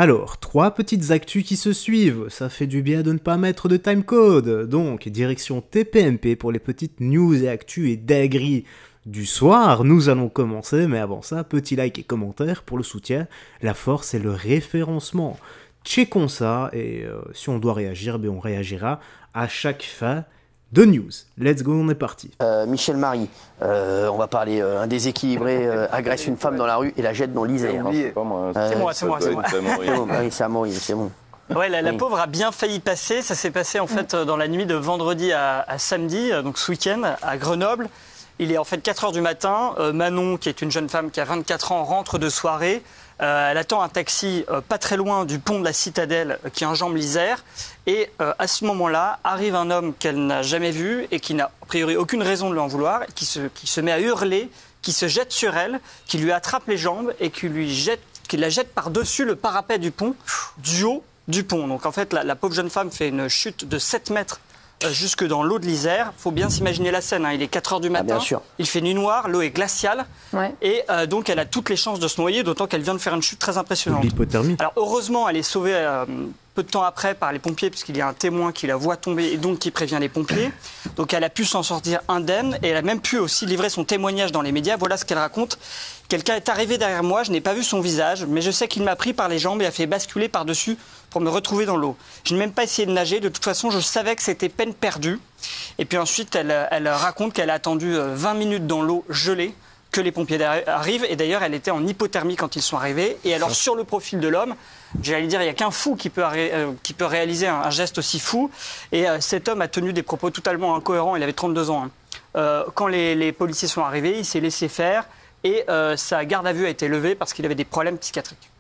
Alors, 3 petites actus qui se suivent, ça fait du bien de ne pas mettre de timecode. Donc, direction TPMP pour les petites news et actus et dingueries du soir. Nous allons commencer, mais avant ça, petit like et commentaire pour le soutien, la force et le référencement. Checkons ça, et si on doit réagir, on réagira à chaque fin de news. Let's go, on est parti. Michel Marie, on va parler, un déséquilibré agresse une femme dans la rue et la jette dans l'Isère. C'est moi. C'est Amaury, c'est bon. Ouais, la pauvre a bien failli passer. Ça s'est passé en fait dans la nuit de vendredi à samedi, donc ce week-end, à Grenoble. Il est en fait 4 h du matin. Manon, qui est une jeune femme qui a 24 ans, rentre de soirée. Elle attend un taxi pas très loin du pont de la Citadelle qui enjambe l'Isère. Et à ce moment-là, arrive un homme qu'elle n'a jamais vu et qui n'a a priori aucune raison de lui en vouloir, qui se met à hurler, qui se jette sur elle, qui lui attrape les jambes et qui la jette par-dessus le parapet du pont, du haut du pont. Donc en fait, la pauvre jeune femme fait une chute de 7 mètres jusque dans l'eau de l'Isère. Il faut bien s'imaginer la scène, hein. Il est 4 h du matin, bien sûr. Il fait nuit noire, l'eau est glaciale, et donc elle a toutes les chances de se noyer, d'autant qu'elle vient de faire une chute très impressionnante. L'hypothermie. Alors heureusement, elle est sauvée peu de temps après par les pompiers, puisqu'il y a un témoin qui la voit tomber et donc qui prévient les pompiers. Donc elle a pu s'en sortir indemne, et elle a même pu aussi livrer son témoignage dans les médias. Voilà ce qu'elle raconte. Quelqu'un est arrivé derrière moi, je n'ai pas vu son visage, mais je sais qu'il m'a pris par les jambes et a fait basculer par-dessus pour me retrouver dans l'eau. Je n'ai même pas essayé de nager, de toute façon je savais que c'était peine perdue. Et puis ensuite elle raconte qu'elle a attendu 20 minutes dans l'eau gelée, que les pompiers arrivent, et d'ailleurs elle était en hypothermie quand ils sont arrivés. Et alors sur le profil de l'homme, j'allais dire, il n'y a qu'un fou qui peut réaliser un geste aussi fou, et cet homme a tenu des propos totalement incohérents. Il avait 32 ans. Quand les policiers sont arrivés, il s'est laissé faire, et sa garde à vue a été levée parce qu'il avait des problèmes psychiatriques.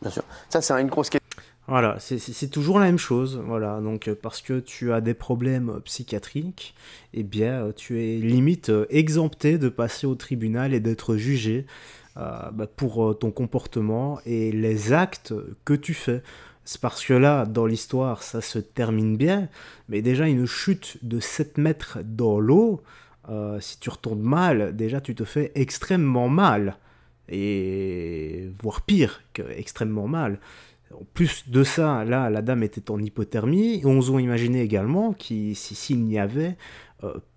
Bien sûr, ça c'est une grosse question. Voilà, c'est toujours la même chose, voilà, donc parce que tu as des problèmes psychiatriques, eh bien tu es limite exempté de passer au tribunal et d'être jugé pour ton comportement et les actes que tu fais. C'est parce que là, dans l'histoire, ça se termine bien, mais déjà une chute de 7 mètres dans l'eau, si tu retournes mal, déjà tu te fais extrêmement mal, et voire pire que extrêmement mal. En plus de ça, là, la dame était en hypothermie, et on s'en imaginait également s'il n'y avait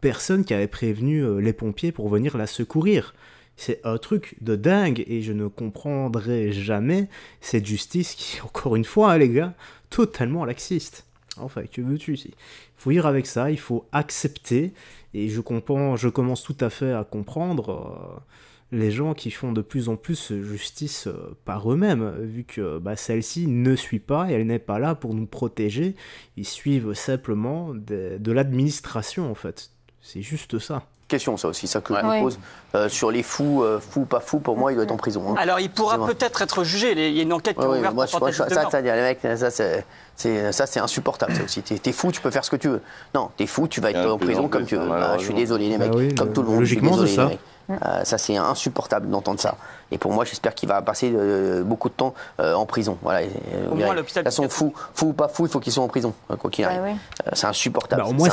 personne qui avait prévenu les pompiers pour venir la secourir. C'est un truc de dingue, et je ne comprendrai jamais cette justice qui, encore une fois, hein, les gars, totalement laxiste. Enfin, que veux-tu ici ? Il faut vivre avec ça, il faut accepter, et je commence tout à fait à comprendre les gens qui font de plus en plus justice par eux-mêmes, vu que celle-ci ne suit pas et elle n'est pas là pour nous protéger, ils suivent simplement de l'administration en fait. C'est juste ça. Question ça aussi, ça que je me pose. Sur les fous, fous pas fous, pour moi il doit être en prison. Hein. Alors il pourra peut-être être jugé, il y a une enquête qui est ouverte pour tentative de meurtre. Les mecs, ça c'est insupportable ça aussi. T'es fou, tu peux faire ce que tu veux. Non, t'es fou, tu vas être en prison comme tu veux. Je suis désolé les mecs, comme tout le monde. Logiquement c'est ça. Ça c'est insupportable d'entendre ça. Et pour moi j'espère qu'il va passer beaucoup de temps en prison. Voilà. Au moins à l'hôpital. De toute façon, fou ou pas fou, il faut qu'ils soient en prison, quoi qu'il arrive. C'est insupportable. Au moins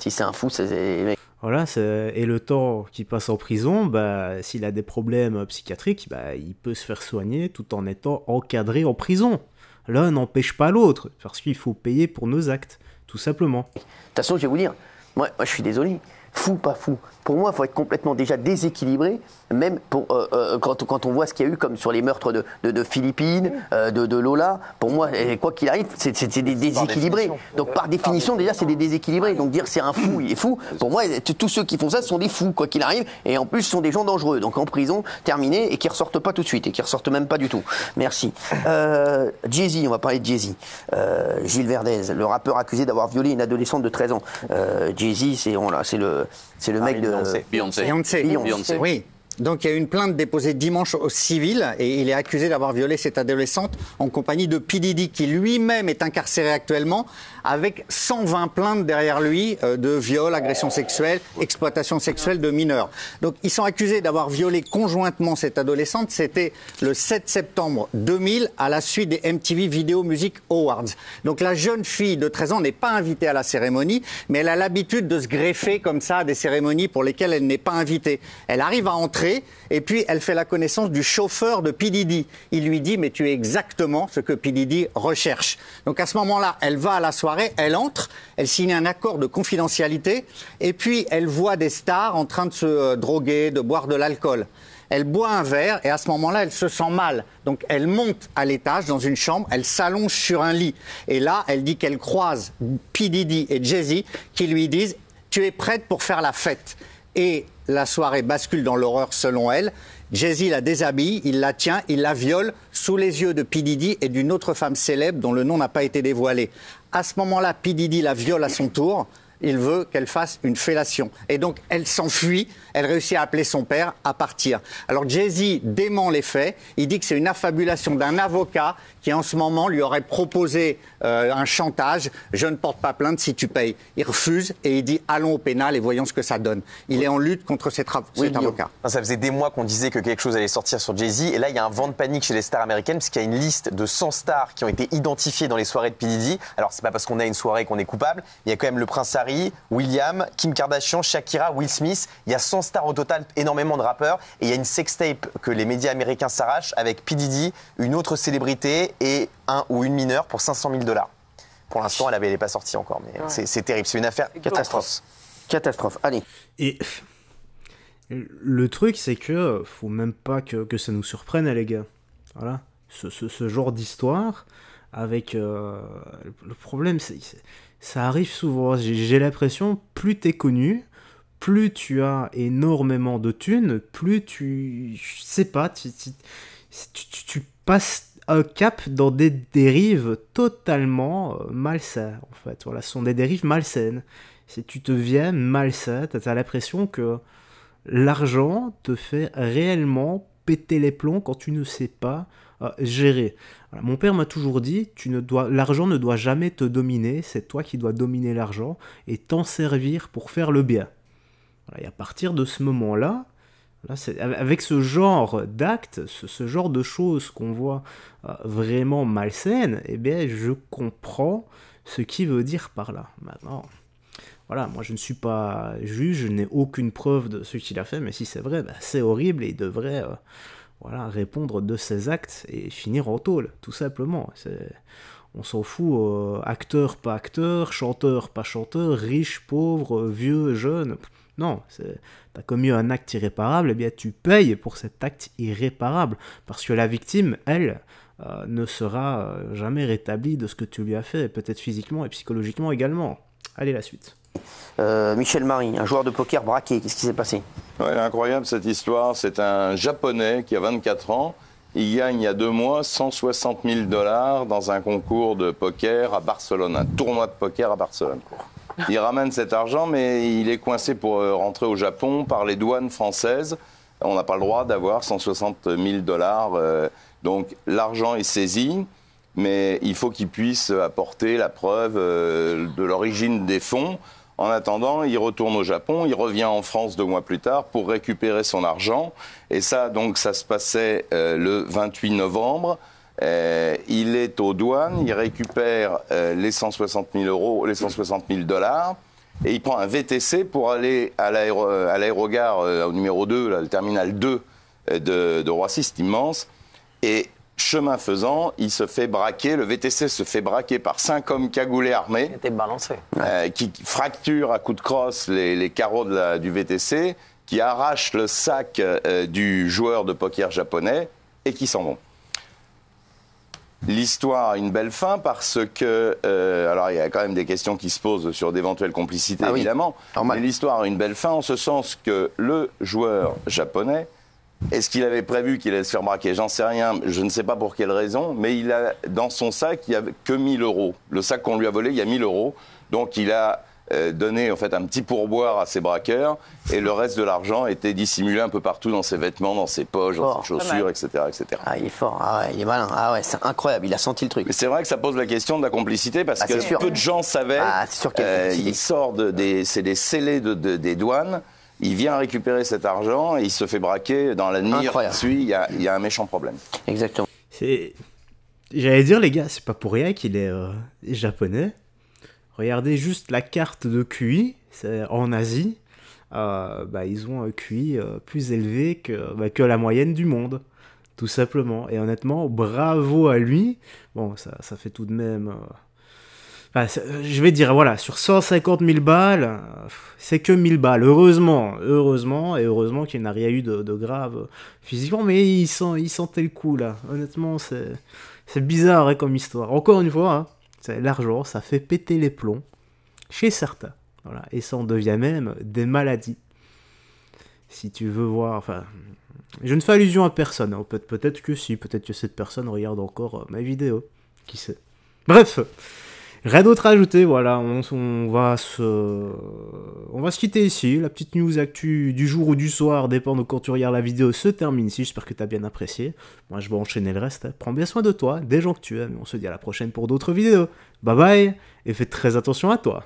si c'est un fou, c'est... Voilà, et le temps qu'il passe en prison, s'il a des problèmes psychiatriques, il peut se faire soigner tout en étant encadré en prison. L'un n'empêche pas l'autre, parce qu'il faut payer pour nos actes, tout simplement. De toute façon, je vais vous dire, moi je suis désolé, fou, pas fou. Pour moi, il faut être complètement déjà déséquilibré, même quand on voit ce qu'il y a eu comme sur les meurtres de Philippines, de Lola. Pour moi, quoi qu'il arrive, c'est des déséquilibrés. Donc par définition, déjà, c'est des déséquilibrés. Donc dire c'est un fou, il est fou. Pour moi, tous ceux qui font ça sont des fous, quoi qu'il arrive. Et en plus, ce sont des gens dangereux. Donc en prison, terminé, et qui ressortent pas tout de suite, et qui ressortent même pas du tout. Merci. Jay-Z, on va parler de Jay-Z. Gilles Verdez, le rappeur accusé d'avoir violé une adolescente de 13 ans. Jay-Z, c'est le mec de... Beyoncé. Oui. Donc il y a eu une plainte déposée dimanche au civil et il est accusé d'avoir violé cette adolescente en compagnie de P. Diddy qui lui-même est incarcéré actuellement avec 120 plaintes derrière lui de viol, agression sexuelle, exploitation sexuelle de mineurs. Donc ils sont accusés d'avoir violé conjointement cette adolescente. C'était le 7 septembre 2000 à la suite des MTV Video Music Awards. Donc la jeune fille de 13 ans n'est pas invitée à la cérémonie, mais elle a l'habitude de se greffer comme ça à des cérémonies pour lesquelles elle n'est pas invitée. Elle arrive à entrer entrée, et puis elle fait la connaissance du chauffeur de P. Diddy. Il lui dit, mais tu es exactement ce que P. Diddy recherche. Donc à ce moment-là, elle va à la soirée, elle entre, elle signe un accord de confidentialité, et puis elle voit des stars en train de se droguer, de boire de l'alcool. Elle boit un verre et à ce moment-là, elle se sent mal. Donc elle monte à l'étage dans une chambre, elle s'allonge sur un lit. Et là, elle dit qu'elle croise P. Diddy et Jay-Z qui lui disent « Tu es prête pour faire la fête ?» Et la soirée bascule dans l'horreur selon elle. Jay-Z la déshabille, il la tient, il la viole sous les yeux de P. Diddy et d'une autre femme célèbre dont le nom n'a pas été dévoilé. À ce moment-là, P. Diddy la viole à son tour. Il veut qu'elle fasse une fellation. Et donc, elle s'enfuit, elle réussit à appeler son père à partir. Alors, Jay-Z dément les faits. Il dit que c'est une affabulation d'un avocat qui, en ce moment, lui aurait proposé un chantage. Je ne porte pas plainte si tu payes. Il refuse et il dit allons au pénal et voyons ce que ça donne. Il est en lutte contre cet avocat. Ça faisait des mois qu'on disait que quelque chose allait sortir sur Jay-Z. Et là, il y a un vent de panique chez les stars américaines puisqu'il y a une liste de 100 stars qui ont été identifiées dans les soirées de P. Diddy. Alors, c'est pas parce qu'on a une soirée qu'on est coupable. Il y a quand même le prince Harry, William, Kim Kardashian, Shakira, Will Smith. Il y a 100 stars au total, énormément de rappeurs. Et il y a une sextape que les médias américains s'arrachent avec P. Diddy, une autre célébrité et un ou une mineure pour $500 000. Pour l'instant, elle n'est pas sortie encore, mais c'est terrible. C'est une affaire catastrophe. Catastrophe. Allez. Et le truc, c'est que faut même pas que ça nous surprenne, les gars. Voilà. Ce genre d'histoire, avec... le problème, ça arrive souvent. J'ai l'impression, plus t'es connu, plus tu as énormément de thunes, plus tu... Je sais pas, tu passes un cap dans des dérives totalement malsaines, en fait. Voilà, ce sont des dérives malsaines. Si tu deviens malsain, tu as l'impression que l'argent te fait réellement péter les plombs quand tu ne sais pas gérer. Voilà, mon père m'a toujours dit, l'argent ne doit jamais te dominer, c'est toi qui dois dominer l'argent et t'en servir pour faire le bien. Voilà, et à partir de ce moment-là, avec ce genre d'actes, ce genre de choses qu'on voit vraiment malsaines, eh bien, je comprends ce qu'il veut dire par là. Maintenant, voilà, moi je ne suis pas juge, je n'ai aucune preuve de ce qu'il a fait, mais si c'est vrai, c'est horrible et il devrait répondre de ses actes et finir en tôle, tout simplement. On s'en fout, acteur, pas acteur, chanteur, pas chanteur, riche, pauvre, vieux, jeune... Non, t'as commis un acte irréparable, eh bien tu payes pour cet acte irréparable, parce que la victime, elle, ne sera jamais rétablie de ce que tu lui as fait, peut-être physiquement et psychologiquement également. Allez, la suite. Michel Marie, un joueur de poker braqué, qu'est-ce qui s'est passé? Ouais, incroyable cette histoire, c'est un Japonais qui a 24 ans, il gagne il y a 2 mois 160 000 $ dans un concours de poker à Barcelone, un tournoi de poker à Barcelone. Il ramène cet argent, mais il est coincé pour rentrer au Japon par les douanes françaises. On n'a pas le droit d'avoir 160 000 $. Donc l'argent est saisi, mais il faut qu'il puisse apporter la preuve de l'origine des fonds. En attendant, il retourne au Japon, il revient en France 2 mois plus tard pour récupérer son argent. Et ça, donc, ça se passait le 28 novembre. Il est aux douanes, il récupère les 160 000 $, et il prend un VTC pour aller à l'aérogare au numéro 2, là, le terminal 2 de Roissy, c'est immense. Et chemin faisant, il se fait braquer, le VTC se fait braquer par 5 hommes cagoulés armés. Il était balancé. Qui fracturent à coups de crosse les carreaux du VTC, qui arrachent le sac du joueur de poker japonais et qui s'en vont. L'histoire a une belle fin parce que, alors il y a quand même des questions qui se posent sur d'éventuelles complicités, évidemment, mais l'histoire a une belle fin en ce sens que le joueur japonais, est-ce qu'il avait prévu qu'il allait se faire braquer? J'en sais rien, je ne sais pas pour quelle raison, mais il a, dans son sac, il n'y avait que 1 000 €. Le sac qu'on lui a volé, il y a 1 000 €, donc il a donné en fait un petit pourboire à ses braqueurs et le reste de l'argent était dissimulé un peu partout dans ses vêtements, dans ses poches, dans ses chaussures, etc., etc. Ah, il est fort, il est malin, c'est incroyable, il a senti le truc. Mais c'est vrai que ça pose la question de la complicité parce que peu de gens savaient. C'est sûr il sort c'est des scellés des douanes. Il vient récupérer cet argent et il se fait braquer dans la nuit qui suit. Il y a un méchant problème. Exactement. J'allais dire, les gars, c'est pas pour rien qu'il est japonais. Regardez juste la carte de QI, c'est en Asie. ils ont un QI plus élevé que la moyenne du monde, tout simplement. Et honnêtement, bravo à lui. Bon, ça fait tout de même... je vais dire, voilà, sur 150 000 balles, c'est que 1000 balles. Heureusement qu'il n'a rien eu de grave physiquement, mais il sentait le coup, là. Honnêtement, c'est bizarre hein, comme histoire. Encore une fois, hein, c'est l'argent, ça fait péter les plombs chez certains. Voilà. Et ça en devient même des maladies. Si tu veux voir... Enfin, je ne fais allusion à personne. Hein. Peut-être que si, peut-être que cette personne regarde encore ma vidéo. Qui sait. Bref, rien d'autre à ajouter. Voilà, on va se quitter ici. La petite news actu du jour ou du soir, dépend de quand tu regardes la vidéo, se termine ici. J'espère que tu as bien apprécié. Moi, je vais enchaîner le reste. Prends bien soin de toi, des gens que tu aimes. On se dit à la prochaine pour d'autres vidéos. Bye bye, et fais très attention à toi.